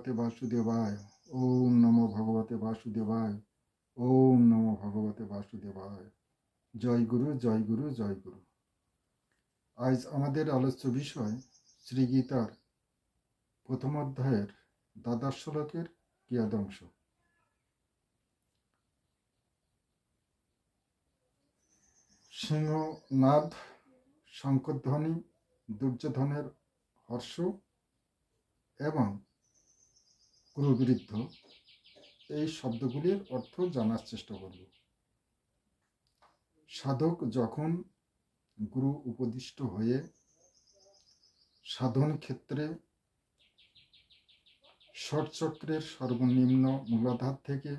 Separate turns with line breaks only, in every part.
ভগবতে বাসুদেবায়। ওম নমো ভগবতে বাসুদেবায়। ওম নমো ভগবতে বাসুদেবায়। জয় গুরু, জয় গুরু, জয় গুরু। আজ আমাদের আলোচ্য বিষয় শ্রীগীতার প্রথম অধ্যায়ের দ্বাদশ শ্লোকের কিয়দংশ। সিংহনাদ, শঙ্খধ্বনি, দুর্যোধনের হর্ষ এবং ক্রুবৃদ্ধ, এই শব্দগুলির অর্থ জানার চেষ্টা করব। সাধক যখন গুরু উপদিষ্ট হয়ে সাধন ক্ষেত্রে ষটচক্রের সর্বনিম্ন মূলাধার থেকে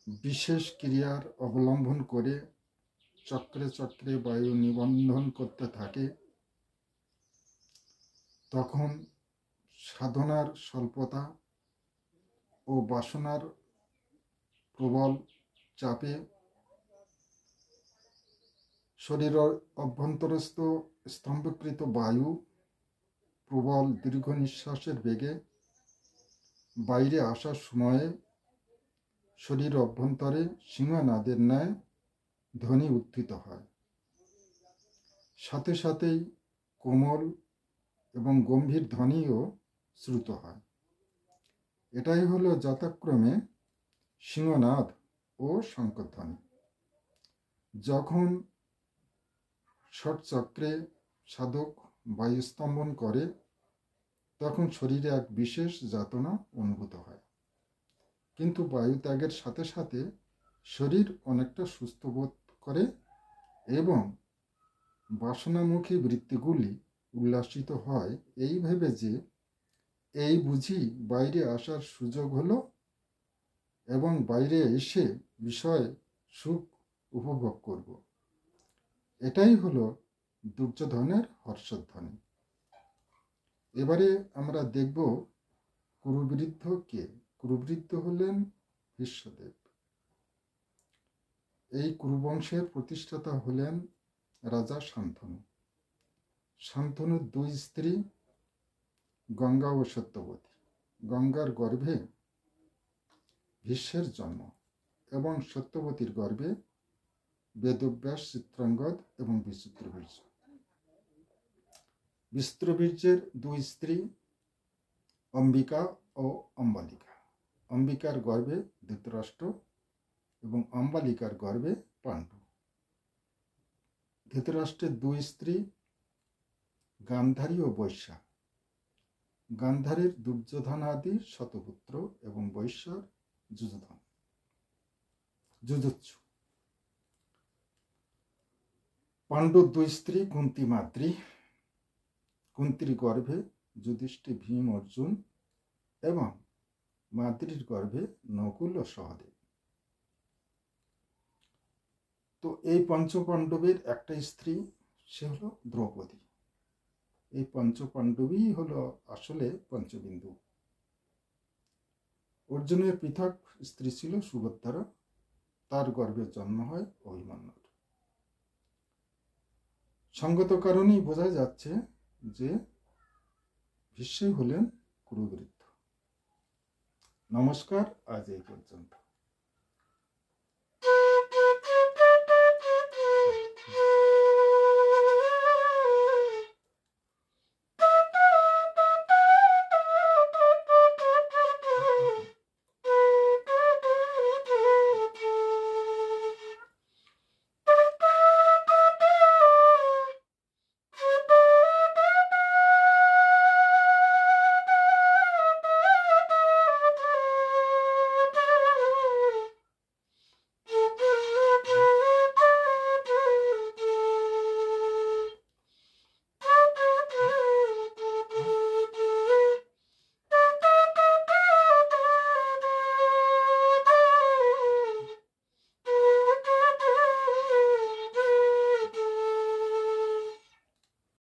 বিশেষ ক্রিয়ার অবলম্বন করে চক্রে চক্রে বায়ু নিবন্ধন করতে থাকে, তখন সাধনার স্বল্পতা ও বাসনার প্রবল চাপে শরীরের অভ্যন্তরস্থ স্তম্ভীকৃত বায়ু প্রবল দীর্ঘ নিঃশ্বাসের বেগে বাইরে আসার সময়ে শরীর অভ্যন্তরে সিংহনাদের ন্যায় ধ্বনি উত্থিত হয়। সাথে সাথেই কোমল এবং গম্ভীর ধ্বনিও শ্রুত হয়। এটাই হলো যথাক্রমে সিংহনাদ ও শঙ্খধ্বনি। যখন ষটচক্রে সাধক বায়ুস্তম্ভন করে, তখন শরীরে এক বিশেষ যাতনা অনুভূত হয়, কিন্তু বায়ু ত্যাগের সাথে সাথে শরীর অনেকটা সুস্থ বোধ করে এবং বাসনামুখী বৃত্তিগুলি উল্লাসিত হয় এই ভেবে যে এই বুঝি বাইরে আসার সুযোগ হলো এবং বাইরে এসে বিষয় সুখ উপভোগ করব। এটাই হলো দুর্যোধনের হর্ষধ্বনি। এবারে আমরা দেখব ক্রুবৃদ্ধ কে। ক্রুবৃদ্ধ হলেন ভীষ্মদেব। এই কুরুবংশের প্রতিষ্ঠাতা হলেন রাজা শান্তনু। শান্তনুর দুই স্ত্রী গঙ্গা ও সত্যবতী। গঙ্গার গর্ভে ভীষ্মের জন্ম এবং সত্যবতীর গর্ভে বেদব্যাস, চিত্রাঙ্গদ এবং বিচিত্রবীর্য। বিচিত্রবীর্যের দুই স্ত্রী অম্বিকা ও অম্বালিকা। অম্বিকার গর্ভে ধৃতরাষ্ট্র এবং অম্বালিকার গর্ভে পাণ্ডু। ধৃতরাষ্ট্রের দুই স্ত্রী গান্ধারী ও বৈশ্যা। গান্ধারীর দুর্যোধনাদি শতপুত্র এবং বৈশ্যর যুযুৎসু। পাণ্ডুর দুই স্ত্রী কুন্তী, মাদ্রী। কুন্তীর গর্ভে যুধিষ্ঠির, ভীম, অর্জুন এবং মাদ্রীর গর্ভে নকুল ও সহদেব। তো এই পঞ্চপাণ্ডবের একটা স্ত্রী, সে হলো দ্রৌপদী। এই পঞ্চপাণ্ডবই হলো আসলে পঞ্চবিন্দু। অর্জুনের পৃথক স্ত্রী ছিল সুভদ্রা, তার গর্ভে জন্ম হয় অভিমন্যুর। সঙ্গত কারণেই বোঝা যাচ্ছে যে ভীষ্মই হলেন কুরুবৃদ্ধ। নমস্কার, আজ এই পর্যন্ত।